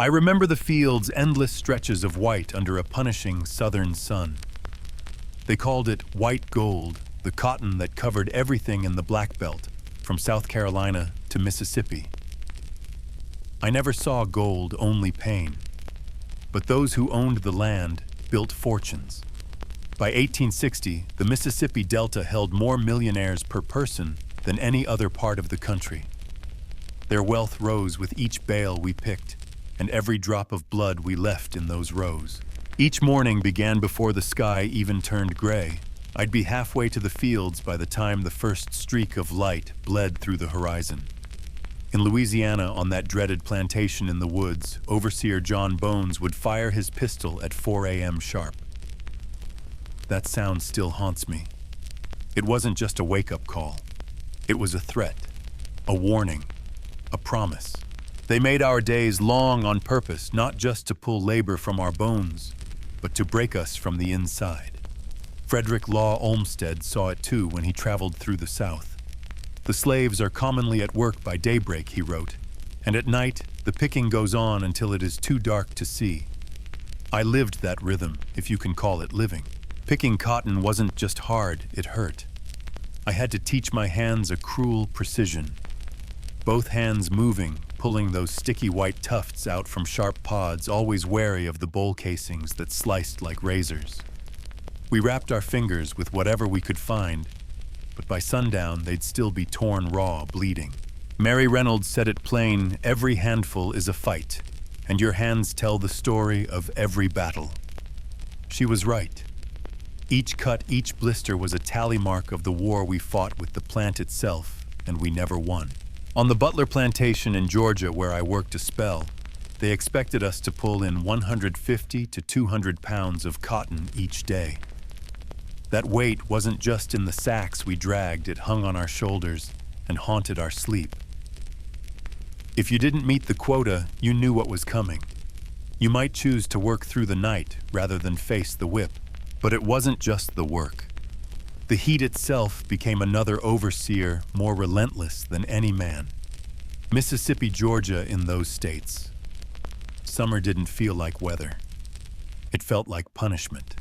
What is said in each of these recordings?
I remember the fields' endless stretches of white under a punishing southern sun. They called it white gold, the cotton that covered everything in the Black Belt, from South Carolina to Mississippi. I never saw gold, only pain. But those who owned the land built fortunes. By 1860, the Mississippi Delta held more millionaires per person than any other part of the country. Their wealth rose with each bale we picked, and every drop of blood we left in those rows. Each morning began before the sky even turned gray. I'd be halfway to the fields by the time the first streak of light bled through the horizon. In Louisiana, on that dreaded plantation in the woods, Overseer John Bones would fire his pistol at 4 a.m. sharp. That sound still haunts me. It wasn't just a wake-up call. It was a threat, a warning, a promise. They made our days long on purpose, not just to pull labor from our bones, but to break us from the inside. Frederick Law Olmsted saw it too when he traveled through the South. The slaves are commonly at work by daybreak, he wrote, and at night the picking goes on until it is too dark to see. I lived that rhythm, if you can call it living. Picking cotton wasn't just hard, it hurt. I had to teach my hands a cruel precision. Both hands moving, pulling those sticky white tufts out from sharp pods, always wary of the bowl casings that sliced like razors. We wrapped our fingers with whatever we could find, but by sundown they'd still be torn raw, bleeding. Mary Reynolds said it plain, every handful is a fight, and your hands tell the story of every battle. She was right. Each cut, each blister was a tally mark of the war we fought with the plant itself, and we never won. On the Butler plantation in Georgia, where I worked a spell, they expected us to pull in 150 to 200 pounds of cotton each day. That weight wasn't just in the sacks we dragged, it hung on our shoulders and haunted our sleep. If you didn't meet the quota, you knew what was coming. You might choose to work through the night rather than face the whip, but it wasn't just the work. The heat itself became another overseer, more relentless than any man. Mississippi, Georgia, in those states. Summer didn't feel like weather. It felt like punishment.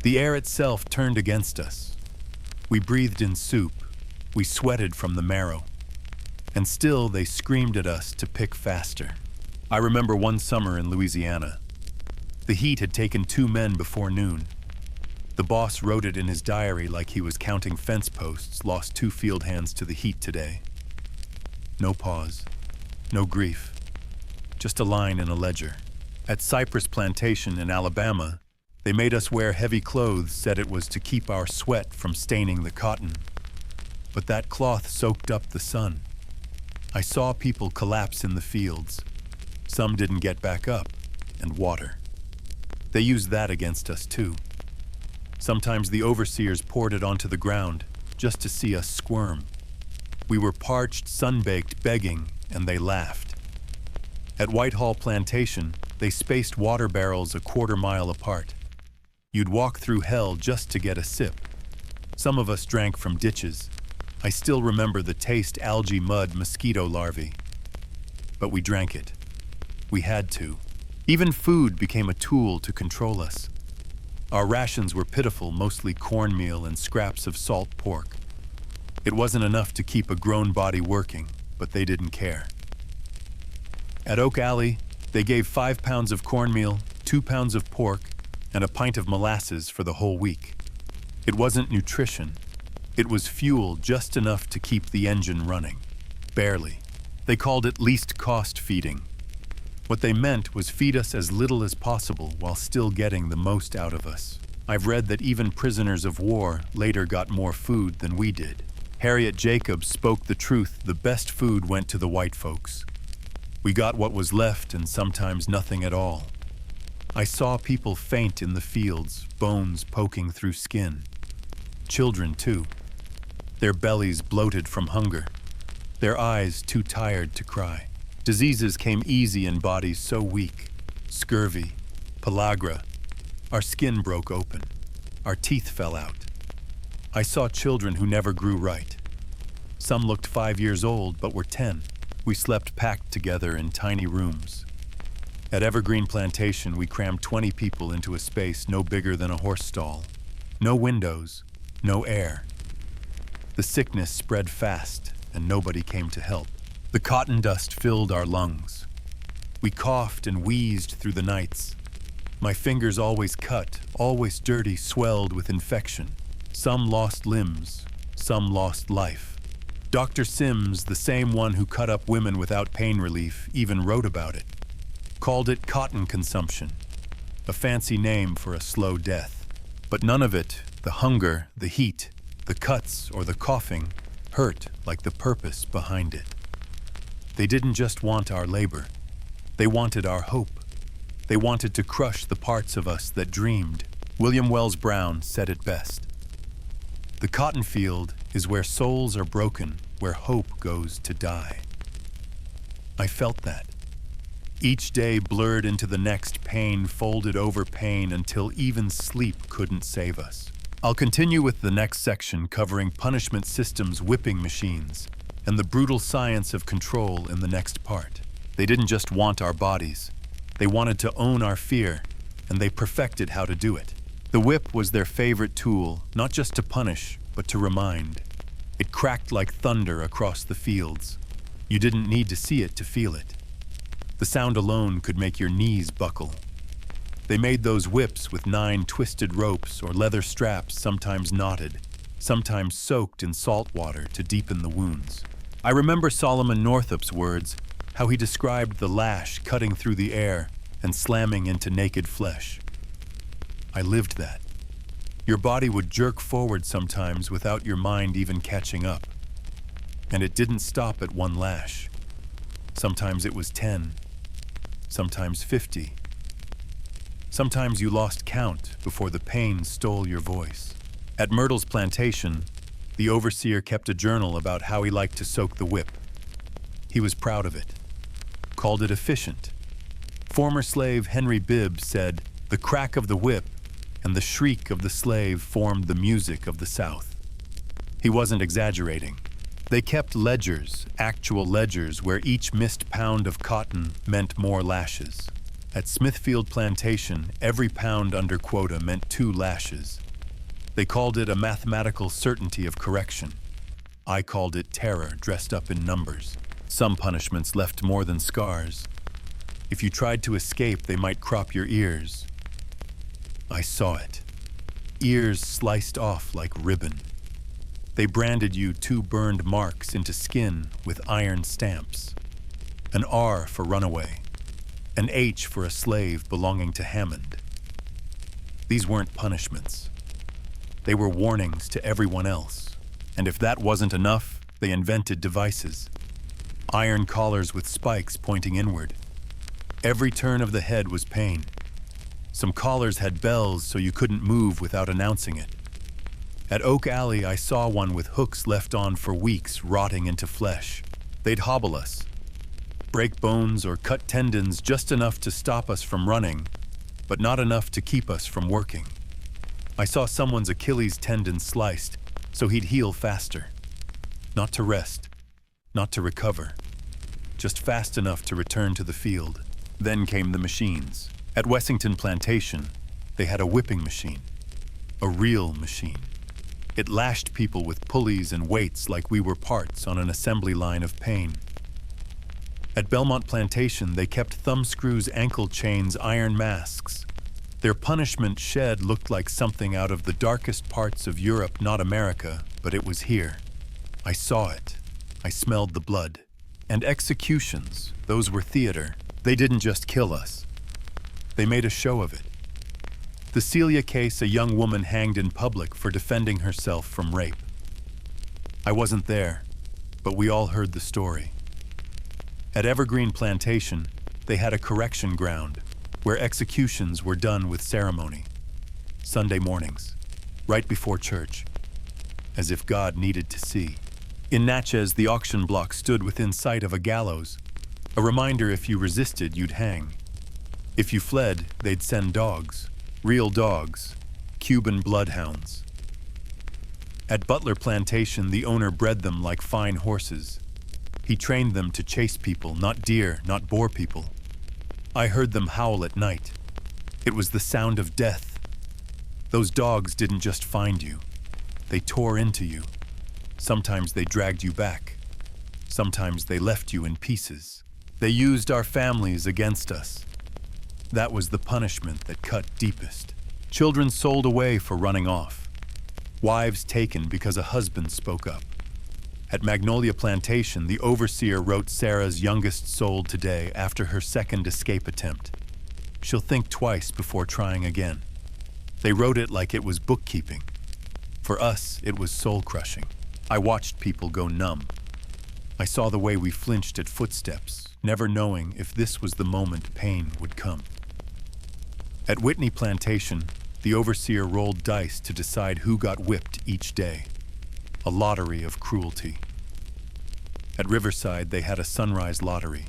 The air itself turned against us. We breathed in soup. We sweated from the marrow. And still they screamed at us to pick faster. I remember one summer in Louisiana. The heat had taken 2 men before noon. The boss wrote it in his diary like he was counting fence posts, lost 2 field hands to the heat today. No pause, no grief, just a line in a ledger. At Cypress Plantation in Alabama, they made us wear heavy clothes, said it was to keep our sweat from staining the cotton. But that cloth soaked up the sun. I saw people collapse in the fields. Some didn't get back up, and water. They used that against us too. Sometimes the overseers poured it onto the ground, just to see us squirm. We were parched, sun-baked, begging, and they laughed. At Whitehall Plantation, they spaced water barrels a 1/4 mile apart. You'd walk through hell just to get a sip. Some of us drank from ditches. I still remember the taste algae mud mosquito larvae. But we drank it. We had to. Even food became a tool to control us. Our rations were pitiful, mostly cornmeal and scraps of salt pork. It wasn't enough to keep a grown body working, but they didn't care. At Oak Alley, they gave 5 pounds of cornmeal, 2 pounds of pork, and a pint of molasses for the whole week. It wasn't nutrition. It was fuel, just enough to keep the engine running. Barely. They called it least cost feeding. What they meant was feed us as little as possible while still getting the most out of us. I've read that even prisoners of war later got more food than we did. Harriet Jacobs spoke the truth. The best food went to the white folks. We got what was left and sometimes nothing at all. I saw people faint in the fields, bones poking through skin. Children too. Their bellies bloated from hunger. Their eyes too tired to cry. Diseases came easy in bodies so weak. Scurvy, pellagra. Our skin broke open. Our teeth fell out. I saw children who never grew right. Some looked 5 years old but were 10. We slept packed together in tiny rooms. At Evergreen Plantation, we crammed 20 people into a space no bigger than a horse stall. No windows, no air. The sickness spread fast, and nobody came to help. The cotton dust filled our lungs. We coughed and wheezed through the nights. My fingers always cut, always dirty, swelled with infection. Some lost limbs, some lost life. Dr. Sims, the same one who cut up women without pain relief, even wrote about it. Called it cotton consumption, a fancy name for a slow death. But none of it, the hunger, the heat, the cuts, or the coughing, hurt like the purpose behind it. They didn't just want our labor. They wanted our hope. They wanted to crush the parts of us that dreamed. William Wells Brown said it best. The cotton field is where souls are broken, where hope goes to die. I felt that. Each day blurred into the next, pain folded over pain until even sleep couldn't save us. I'll continue with the next section covering punishment systems, whipping machines, and the brutal science of control in the next part. They didn't just want our bodies. They wanted to own our fear, and they perfected how to do it. The whip was their favorite tool, not just to punish, but to remind. It cracked like thunder across the fields. You didn't need to see it to feel it. The sound alone could make your knees buckle. They made those whips with 9 twisted ropes or leather straps, sometimes knotted, sometimes soaked in salt water to deepen the wounds. I remember Solomon Northup's words, how he described the lash cutting through the air and slamming into naked flesh. I lived that. Your body would jerk forward sometimes without your mind even catching up. And it didn't stop at 1 lash. Sometimes it was 10, sometimes 50. Sometimes you lost count before the pain stole your voice. At Myrtle's plantation, the overseer kept a journal about how he liked to soak the whip. He was proud of it, called it efficient. Former slave Henry Bibb said, "The crack of the whip and the shriek of the slave formed the music of the South." He wasn't exaggerating. They kept ledgers, actual ledgers, where each missed pound of cotton meant more lashes. At Smithfield Plantation, every pound under quota meant 2 lashes. They called it a mathematical certainty of correction. I called it terror dressed up in numbers. Some punishments left more than scars. If you tried to escape, they might crop your ears. I saw it. Ears sliced off like ribbon. They branded you 2 burned marks into skin with iron stamps. An R for runaway. An H for a slave belonging to Hammond. These weren't punishments. They were warnings to everyone else. And if that wasn't enough, they invented devices. Iron collars with spikes pointing inward. Every turn of the head was pain. Some collars had bells so you couldn't move without announcing it. At Oak Alley, I saw one with hooks left on for weeks, rotting into flesh. They'd hobble us, break bones or cut tendons just enough to stop us from running, but not enough to keep us from working. I saw someone's Achilles tendon sliced so he'd heal faster. Not to rest, not to recover, just fast enough to return to the field. Then came the machines. At Wessington Plantation, they had a whipping machine, a real machine. It lashed people with pulleys and weights like we were parts on an assembly line of pain. At Belmont Plantation, they kept thumb screws, ankle chains, iron masks. Their punishment shed looked like something out of the darkest parts of Europe, not America, but it was here. I saw it. I smelled the blood. And executions, those were theater. They didn't just kill us. They made a show of it. The Celia case, a young woman hanged in public for defending herself from rape. I wasn't there, but we all heard the story. At Evergreen Plantation, they had a correction ground where executions were done with ceremony. Sunday mornings, right before church, as if God needed to see. In Natchez, the auction block stood within sight of a gallows, a reminder if you resisted, you'd hang. If you fled, they'd send dogs. Real dogs, Cuban bloodhounds. At Butler Plantation, the owner bred them like fine horses. He trained them to chase people, not deer, not boar people. I heard them howl at night. It was the sound of death. Those dogs didn't just find you. They tore into you. Sometimes they dragged you back. Sometimes they left you in pieces. They used our families against us. That was the punishment that cut deepest. Children sold away for running off. Wives taken because a husband spoke up. At Magnolia Plantation, the overseer wrote Sarah's youngest soul today after her second escape attempt. She'll think twice before trying again. They wrote it like it was bookkeeping. For us, it was soul-crushing. I watched people go numb. I saw the way we flinched at footsteps, never knowing if this was the moment pain would come. At Whitney Plantation, the overseer rolled dice to decide who got whipped each day. A lottery of cruelty. At Riverside, they had a sunrise lottery.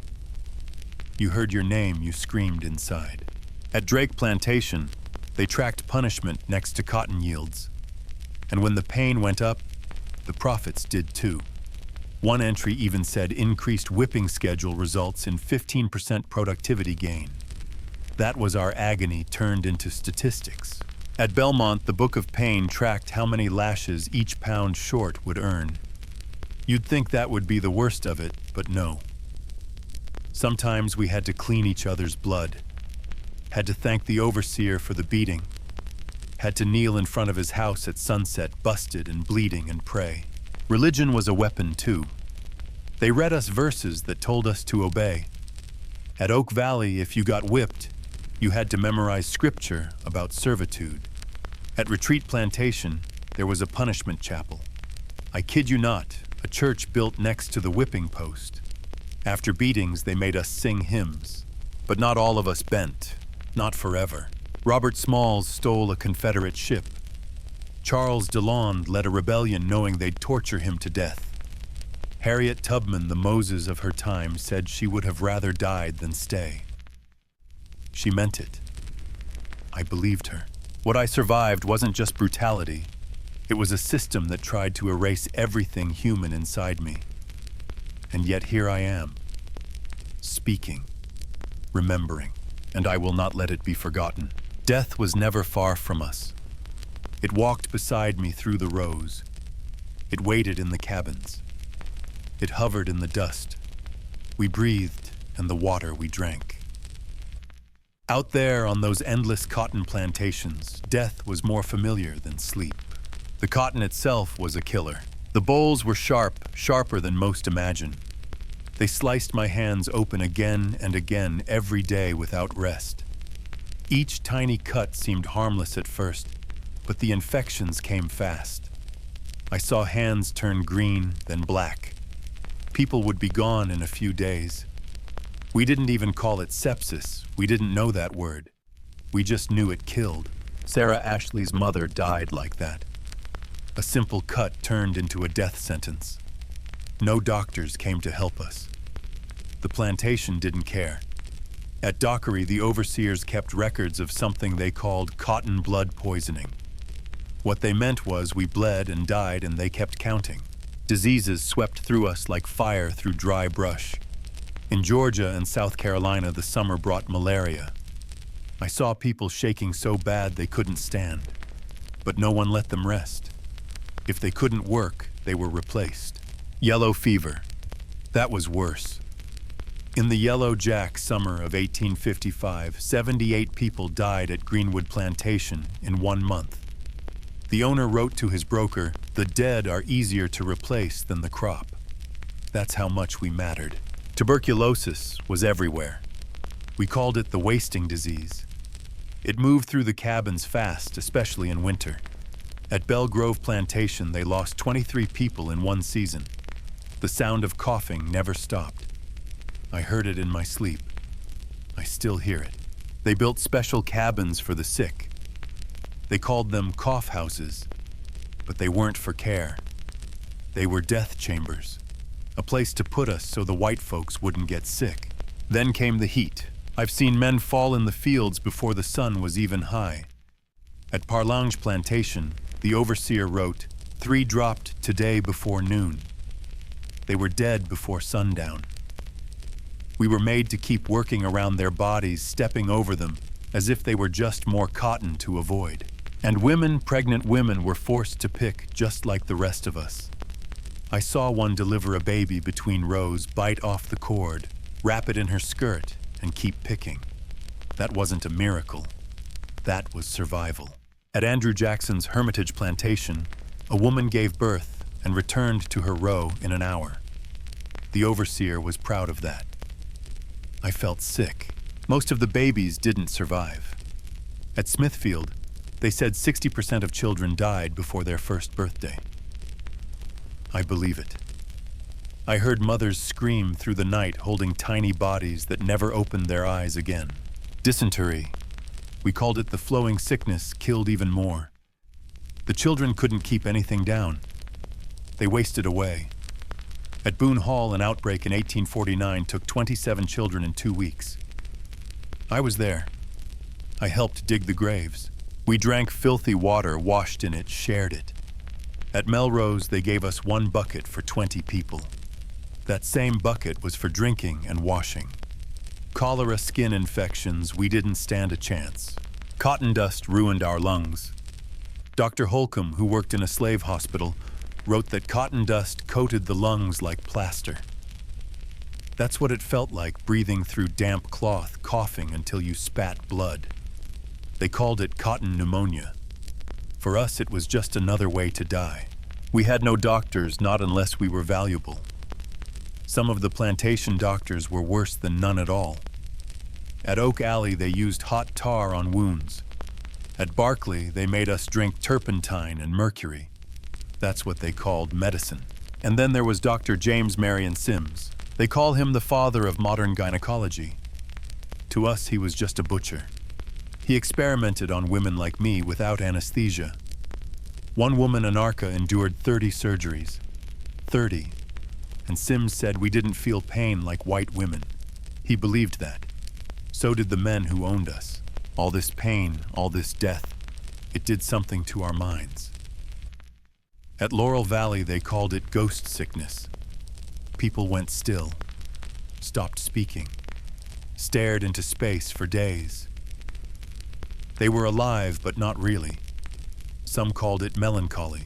You heard your name, you screamed inside. At Drake Plantation, they tracked punishment next to cotton yields. And when the pain went up, the profits did too. One entry even said increased whipping schedule results in 15% productivity gain. That was our agony turned into statistics. At Belmont, the Book of Pain tracked how many lashes each pound short would earn. You'd think that would be the worst of it, but no. Sometimes we had to clean each other's blood. Had to thank the overseer for the beating. Had to kneel in front of his house at sunset, busted and bleeding, and pray. Religion was a weapon too. They read us verses that told us to obey. At Oak Valley, if you got whipped, you had to memorize scripture about servitude. At Retreat Plantation, there was a punishment chapel. I kid you not, a church built next to the whipping post. After beatings, they made us sing hymns. But not all of us bent. Not forever. Robert Smalls stole a Confederate ship. Charles DeLond led a rebellion knowing they'd torture him to death. Harriet Tubman, the Moses of her time, said she would have rather died than stay. She meant it. I believed her. What I survived wasn't just brutality. It was a system that tried to erase everything human inside me. And yet here I am, speaking, remembering, and I will not let it be forgotten. Death was never far from us. It walked beside me through the rows. It waited in the cabins. It hovered in the dust. We breathed, and the water we drank. Out there on those endless cotton plantations, death was more familiar than sleep. The cotton itself was a killer. The bolls were sharp, sharper than most imagine. They sliced my hands open again and again every day without rest. Each tiny cut seemed harmless at first, but the infections came fast. I saw hands turn green, then black. People would be gone in a few days. We didn't even call it sepsis. We didn't know that word. We just knew it killed. Sarah Ashley's mother died like that. A simple cut turned into a death sentence. No doctors came to help us. The plantation didn't care. At Dockery, the overseers kept records of something they called cotton blood poisoning. What they meant was we bled and died, and they kept counting. Diseases swept through us like fire through dry brush. In Georgia and South Carolina, the summer brought malaria. I saw people shaking so bad they couldn't stand, but no one let them rest. If they couldn't work, they were replaced. Yellow fever. That was worse. In the Yellow Jack summer of 1855, 78 people died at Greenwood Plantation in 1 month. The owner wrote to his broker, "The dead are easier to replace than the crop." That's how much we mattered. Tuberculosis was everywhere. We called it the wasting disease. It moved through the cabins fast, especially in winter. At Bell Grove Plantation, they lost 23 people in one season. The sound of coughing never stopped. I heard it in my sleep. I still hear it. They built special cabins for the sick. They called them cough houses, but they weren't for care. They were death chambers, a place to put us so the white folks wouldn't get sick. Then came the heat. I've seen men fall in the fields before the sun was even high. At Parlange Plantation, the overseer wrote, 3 dropped today before noon. They were dead before sundown. We were made to keep working around their bodies, stepping over them, as if they were just more cotton to avoid. And women, pregnant women, were forced to pick just like the rest of us. I saw one deliver a baby between rows, bite off the cord, wrap it in her skirt, and keep picking. That wasn't a miracle. That was survival. At Andrew Jackson's Hermitage plantation, a woman gave birth and returned to her row in an hour. The overseer was proud of that. I felt sick. Most of the babies didn't survive. At Smithfield, they said 60% of children died before their first birthday. I believe it. I heard mothers scream through the night holding tiny bodies that never opened their eyes again. Dysentery, we called it the flowing sickness, killed even more. The children couldn't keep anything down. They wasted away. At Boone Hall, an outbreak in 1849 took 27 children in 2 weeks. I was there. I helped dig the graves. We drank filthy water, washed in it, shared it. At Melrose, they gave us 1 bucket for 20 people. That same bucket was for drinking and washing. Cholera, skin infections, we didn't stand a chance. Cotton dust ruined our lungs. Dr. Holcomb, who worked in a slave hospital, wrote that cotton dust coated the lungs like plaster. That's what it felt like, breathing through damp cloth, coughing until you spat blood. They called it cotton pneumonia. For us, it was just another way to die. We had no doctors, not unless we were valuable. Some of the plantation doctors were worse than none at all. At Oak Alley, they used hot tar on wounds. At Barclay, they made us drink turpentine and mercury. That's what they called medicine. And then there was Dr. James Marion Sims. They call him the father of modern gynecology. To us, he was just a butcher. He experimented on women like me without anesthesia. One woman, Anarcha, endured 30 surgeries. 30. And Sims said we didn't feel pain like white women. He believed that. So did the men who owned us. All this pain, all this death, it did something to our minds. At Laurel Valley, they called it ghost sickness. People went still, stopped speaking, stared into space for days. They were alive, but not really. Some called it melancholy.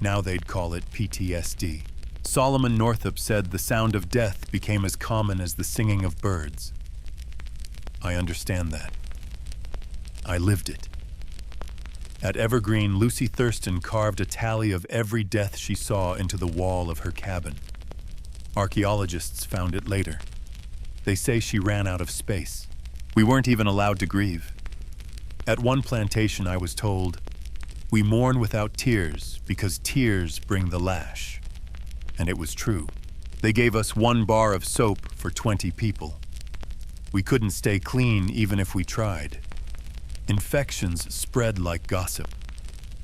Now they'd call it PTSD. Solomon Northup said the sound of death became as common as the singing of birds. I understand that. I lived it. At Evergreen, Lucy Thurston carved a tally of every death she saw into the wall of her cabin. Archaeologists found it later. They say she ran out of space. We weren't even allowed to grieve. At one plantation, I was told, "We mourn without tears because tears bring the lash." And it was true. They gave us 1 bar of soap for 20 people. We couldn't stay clean even if we tried. Infections spread like gossip.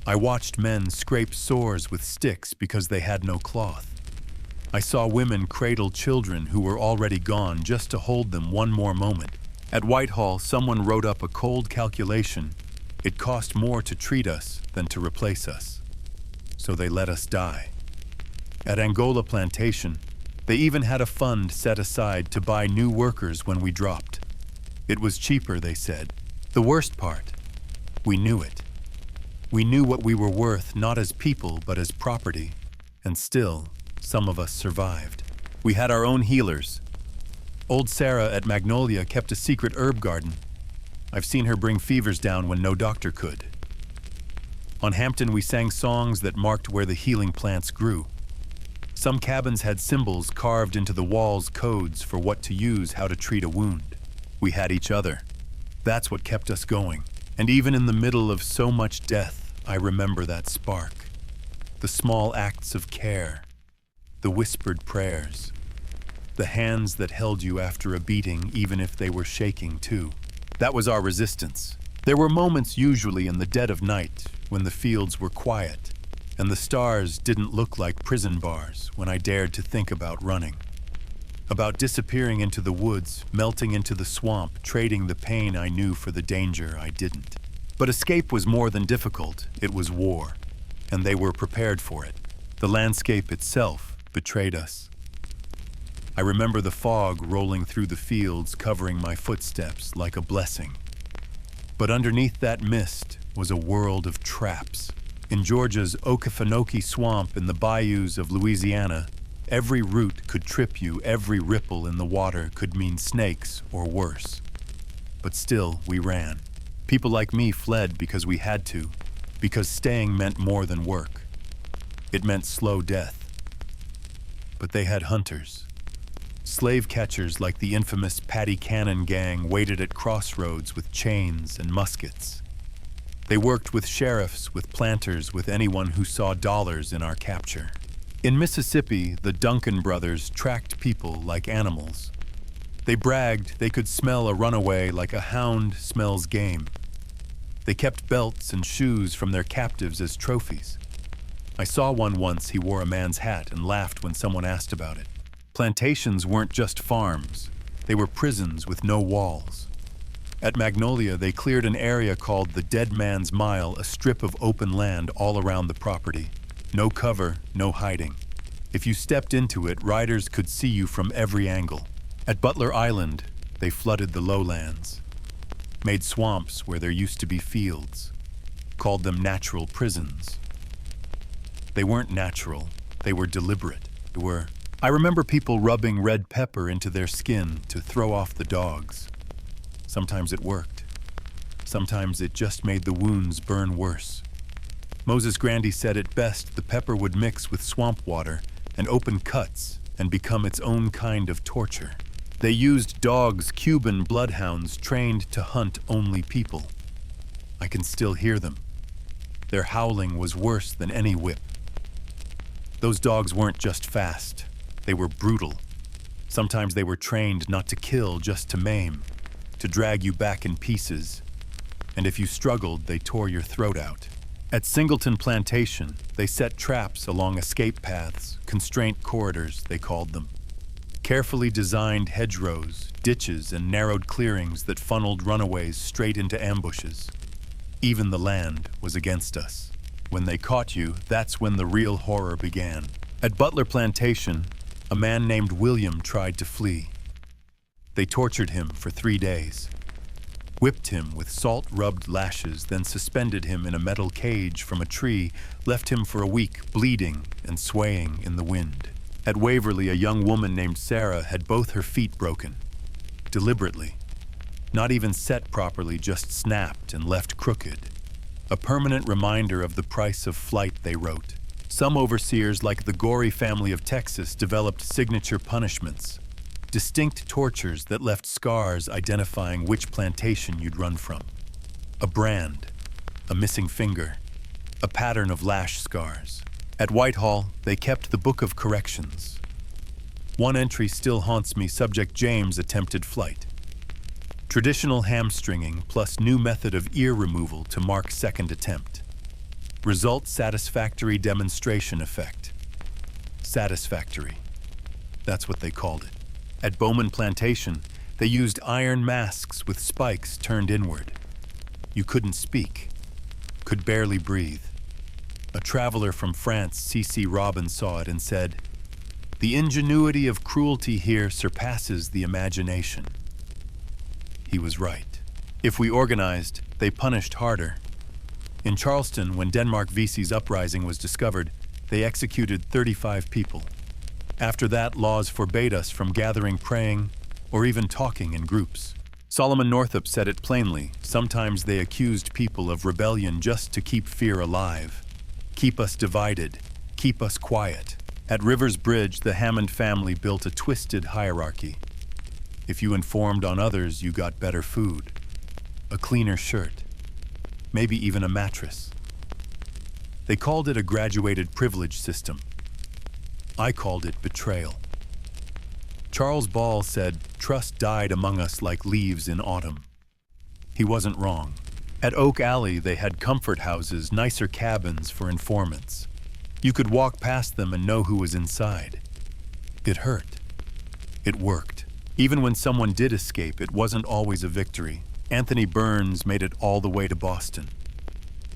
I watched men scrape sores with sticks because they had no cloth. I saw women cradle children who were already gone just to hold them one more moment. At Whitehall, someone wrote up a cold calculation. It cost more to treat us than to replace us. So they let us die. At Angola Plantation, they even had a fund set aside to buy new workers when we dropped. It was cheaper, they said. The worst part, we knew it. We knew what we were worth, not as people, but as property. And still, some of us survived. We had our own healers. Old Sarah at Magnolia kept a secret herb garden. I've seen her bring fevers down when no doctor could. On Hampton, we sang songs that marked where the healing plants grew. Some cabins had symbols carved into the walls, codes for what to use, how to treat a wound. We had each other. That's what kept us going. And even in the middle of so much death, I remember that spark. The small acts of care. The whispered prayers. The hands that held you after a beating, even if they were shaking too. That was our resistance. There were moments, usually in the dead of night, when the fields were quiet, and the stars didn't look like prison bars, when I dared to think about running. About disappearing into the woods, melting into the swamp, trading the pain I knew for the danger I didn't. But escape was more than difficult, it was war, and they were prepared for it. The landscape itself betrayed us. I remember the fog rolling through the fields, covering my footsteps like a blessing. But underneath that mist was a world of traps. In Georgia's Okefenokee swamp in the bayous of Louisiana, every root could trip you, every ripple in the water could mean snakes or worse. But still, we ran. People like me fled because we had to, because staying meant more than work. It meant slow death. But they had hunters. Slave catchers like the infamous Paddy Cannon gang waited at crossroads with chains and muskets. They worked with sheriffs, with planters, with anyone who saw dollars in our capture. In Mississippi, the Duncan brothers tracked people like animals. They bragged they could smell a runaway like a hound smells game. They kept belts and shoes from their captives as trophies. I saw one once. He wore a man's hat and laughed when someone asked about it. Plantations weren't just farms. They were prisons with no walls. At Magnolia, they cleared an area called the Dead Man's Mile, a strip of open land all around the property. No cover, no hiding. If you stepped into it, riders could see you from every angle. At Butler Island, they flooded the lowlands, made swamps where there used to be fields, called them natural prisons. They weren't natural, they were deliberate. I remember people rubbing red pepper into their skin to throw off the dogs. Sometimes it worked. Sometimes it just made the wounds burn worse. Moses Grandy said it best: the pepper would mix with swamp water and open cuts and become its own kind of torture. They used dogs, Cuban bloodhounds trained to hunt only people. I can still hear them. Their howling was worse than any whip. Those dogs weren't just fast, they were brutal. Sometimes they were trained not to kill, just to maim, to drag you back in pieces. And if you struggled, they tore your throat out. At Singleton Plantation, they set traps along escape paths, constraint corridors, they called them. Carefully designed hedgerows, ditches, and narrowed clearings that funneled runaways straight into ambushes. Even the land was against us. When they caught you, that's when the real horror began. At Butler Plantation, a man named William tried to flee. They tortured him for 3 days, whipped him with salt-rubbed lashes, then suspended him in a metal cage from a tree, left him for a week bleeding and swaying in the wind. At Waverly, a young woman named Sarah had both her feet broken, deliberately. Not even set properly, just snapped and left crooked. A permanent reminder of the price of flight, they wrote. Some overseers, like the Gorey family of Texas, developed signature punishments, distinct tortures that left scars identifying which plantation you'd run from. A brand, a missing finger, a pattern of lash scars. At Whitehall, they kept the Book of Corrections. One entry still haunts me: Subject James attempted flight. Traditional hamstringing plus new method of ear removal to mark second attempt. Result: satisfactory demonstration effect. Satisfactory. That's what they called it. At Bowman Plantation, they used iron masks with spikes turned inward. You couldn't speak, could barely breathe. A traveler from France, C.C. Robin, saw it and said, "The ingenuity of cruelty here surpasses the imagination." He was right. If we organized, they punished harder. In Charleston, when Denmark Vesey's uprising was discovered, they executed 35 people. After that, laws forbade us from gathering, praying, or even talking in groups. Solomon Northup said it plainly: sometimes they accused people of rebellion just to keep fear alive. Keep us divided, keep us quiet. At Rivers Bridge, the Hammond family built a twisted hierarchy. If you informed on others, you got better food, a cleaner shirt, maybe even a mattress. They called it a graduated privilege system. I called it betrayal. Charles Ball said, "Trust died among us like leaves in autumn." He wasn't wrong. At Oak Alley, they had comfort houses, nicer cabins for informants. You could walk past them and know who was inside. It hurt. It worked. Even when someone did escape, it wasn't always a victory. Anthony Burns made it all the way to Boston.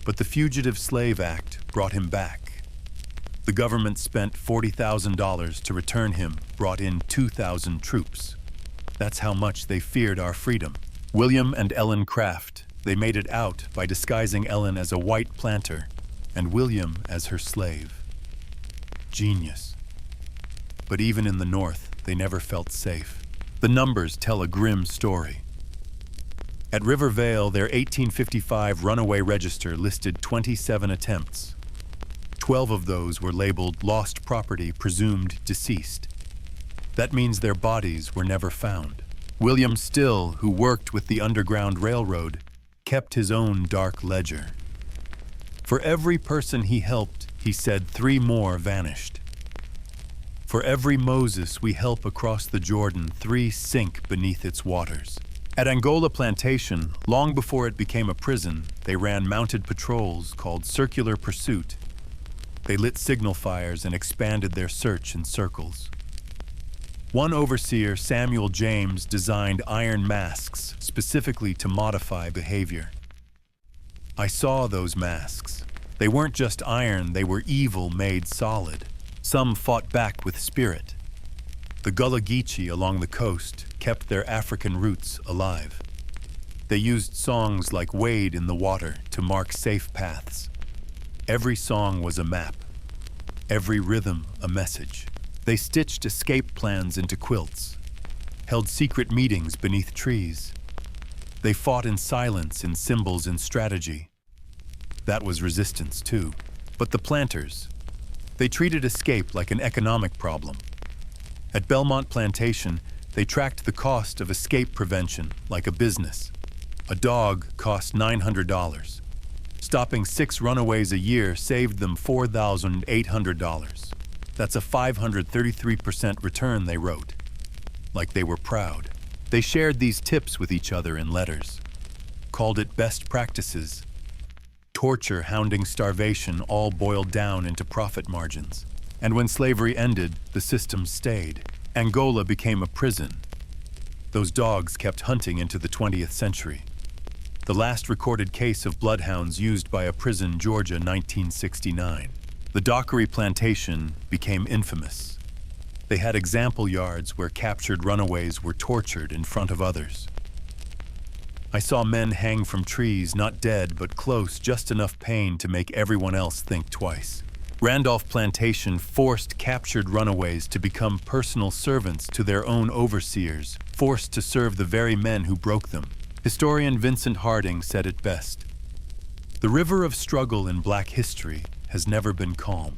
But the Fugitive Slave Act brought him back. The government spent $40,000 to return him, brought in 2,000 troops. That's how much they feared our freedom. William and Ellen Craft, they made it out by disguising Ellen as a white planter and William as her slave. Genius. But even in the North, they never felt safe. The numbers tell a grim story. At River Vale, their 1855 runaway register listed 27 attempts. 12 of those were labeled lost property presumed deceased. That means their bodies were never found. William Still, who worked with the Underground Railroad, kept his own dark ledger. For every person he helped, he said 3 more vanished. For every Moses we help across the Jordan, 3 sink beneath its waters. At Angola Plantation, long before it became a prison, they ran mounted patrols called Circular Pursuit. They lit signal fires and expanded their search in circles. One overseer, Samuel James, designed iron masks specifically to modify behavior. I saw those masks. They weren't just iron, they were evil made solid. Some fought back with spirit. The Gullah Geechee along the coast kept their African roots alive. They used songs like Wade in the Water to mark safe paths. Every song was a map, every rhythm a message. They stitched escape plans into quilts, held secret meetings beneath trees. They fought in silence in symbols and strategy. That was resistance too. But the planters, they treated escape like an economic problem. At Belmont Plantation, they tracked the cost of escape prevention like a business. A dog cost $900. Stopping 6 runaways a year saved them $4,800. That's a 533% return, they wrote. Like they were proud. They shared these tips with each other in letters. Called it best practices. Torture, hounding, starvation all boiled down into profit margins. And when slavery ended, the system stayed. Angola became a prison. Those dogs kept hunting into the 20th century. The last recorded case of bloodhounds used by a prison, Georgia, 1969. The Dockery Plantation became infamous. They had example yards where captured runaways were tortured in front of others. I saw men hang from trees, not dead, but close, just enough pain to make everyone else think twice. Randolph Plantation forced captured runaways to become personal servants to their own overseers, forced to serve the very men who broke them. Historian Vincent Harding said it best. The river of struggle in Black history has never been calm.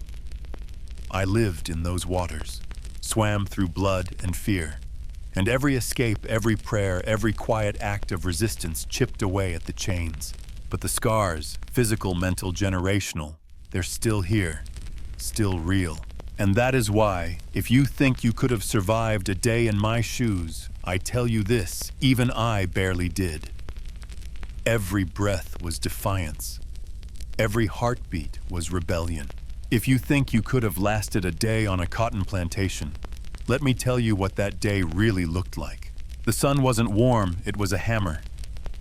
I lived in those waters, swam through blood and fear, and every escape, every prayer, every quiet act of resistance chipped away at the chains. But the scars, physical, mental, generational, they're still here, still real. And that is why, if you think you could have survived a day in my shoes, I tell you this, even I barely did. Every breath was defiance. Every heartbeat was rebellion. If you think you could have lasted a day on a cotton plantation, let me tell you what that day really looked like. The sun wasn't warm, it was a hammer.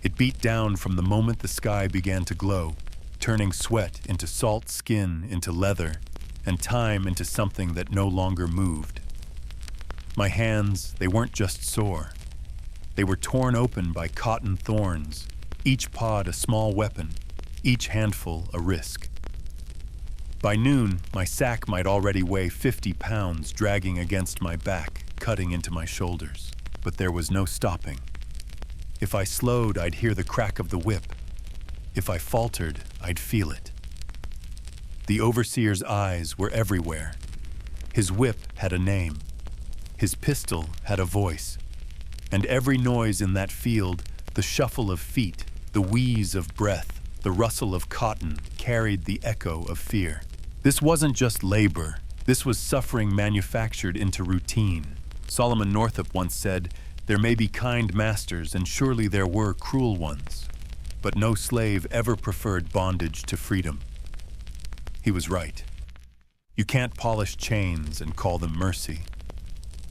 It beat down from the moment the sky began to glow, turning sweat into salt, skin into leather, and time into something that no longer moved. My hands, they weren't just sore. They were torn open by cotton thorns, each pod a small weapon, each handful a risk. By noon, my sack might already weigh 50 pounds, dragging against my back, cutting into my shoulders. But there was no stopping. If I slowed, I'd hear the crack of the whip. If I faltered, I'd feel it. The overseer's eyes were everywhere. His whip had a name. His pistol had a voice. And every noise in that field, the shuffle of feet, the wheeze of breath, the rustle of cotton, carried the echo of fear. This wasn't just labor. This was suffering manufactured into routine. Solomon Northup once said, "There may be kind masters, and surely there were cruel ones. But no slave ever preferred bondage to freedom." He was right. You can't polish chains and call them mercy.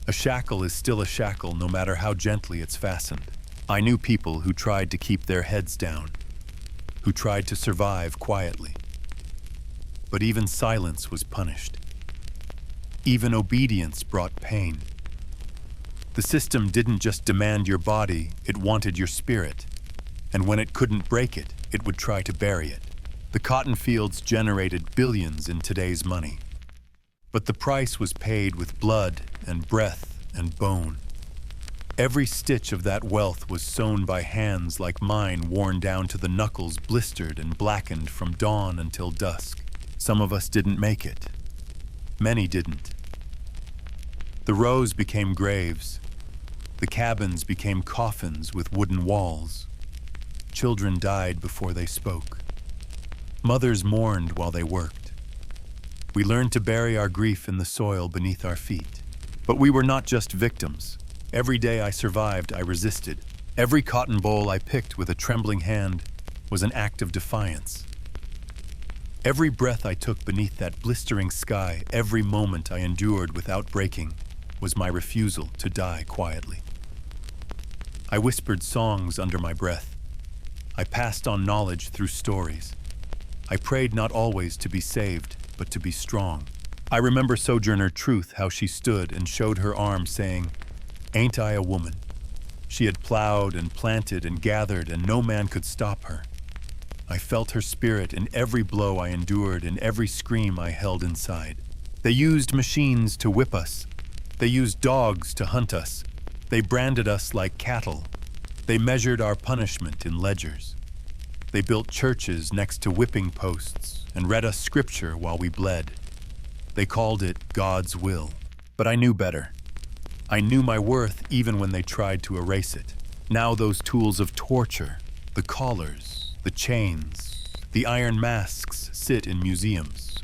A shackle is still a shackle no matter how gently it's fastened. I knew people who tried to keep their heads down, who tried to survive quietly. But even silence was punished. Even obedience brought pain. The system didn't just demand your body, it wanted your spirit. And when it couldn't break it, it would try to bury it. The cotton fields generated billions in today's money. But the price was paid with blood and breath and bone. Every stitch of that wealth was sewn by hands like mine, worn down to the knuckles, blistered and blackened from dawn until dusk. Some of us didn't make it. Many didn't. The rows became graves. The cabins became coffins with wooden walls. Children died before they spoke. Mothers mourned while they worked. We learned to bury our grief in the soil beneath our feet. But we were not just victims. Every day I survived, I resisted. Every cotton boll I picked with a trembling hand was an act of defiance. Every breath I took beneath that blistering sky, every moment I endured without breaking, was my refusal to die quietly. I whispered songs under my breath. I passed on knowledge through stories. I prayed not always to be saved, but to be strong. I remember Sojourner Truth, how she stood and showed her arm, saying, "Ain't I a woman?" She had plowed and planted and gathered, and no man could stop her. I felt her spirit in every blow I endured, in every scream I held inside. They used machines to whip us. They used dogs to hunt us. They branded us like cattle. They measured our punishment in ledgers. They built churches next to whipping posts and read us scripture while we bled. They called it God's will. But I knew better. I knew my worth even when they tried to erase it. Now those tools of torture, the collars, the chains, the iron masks sit in museums.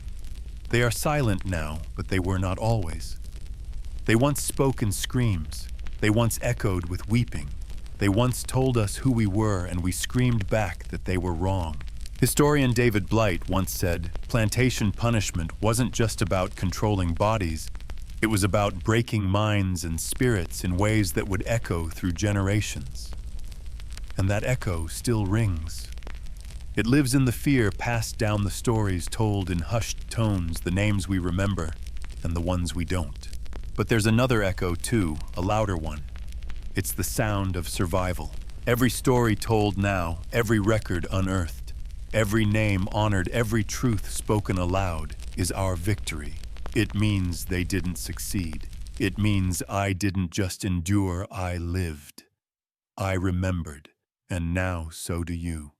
They are silent now, but they were not always. They once spoke in screams. They once echoed with weeping. They once told us who we were, and we screamed back that they were wrong. Historian David Blight once said, plantation punishment wasn't just about controlling bodies, it was about breaking minds and spirits in ways that would echo through generations. And that echo still rings. It lives in the fear passed down, the stories told in hushed tones, the names we remember and the ones we don't. But there's another echo too, a louder one. It's the sound of survival. Every story told now, every record unearthed, every name honored, every truth spoken aloud is our victory. It means they didn't succeed. It means I didn't just endure, I lived. I remembered, and now so do you.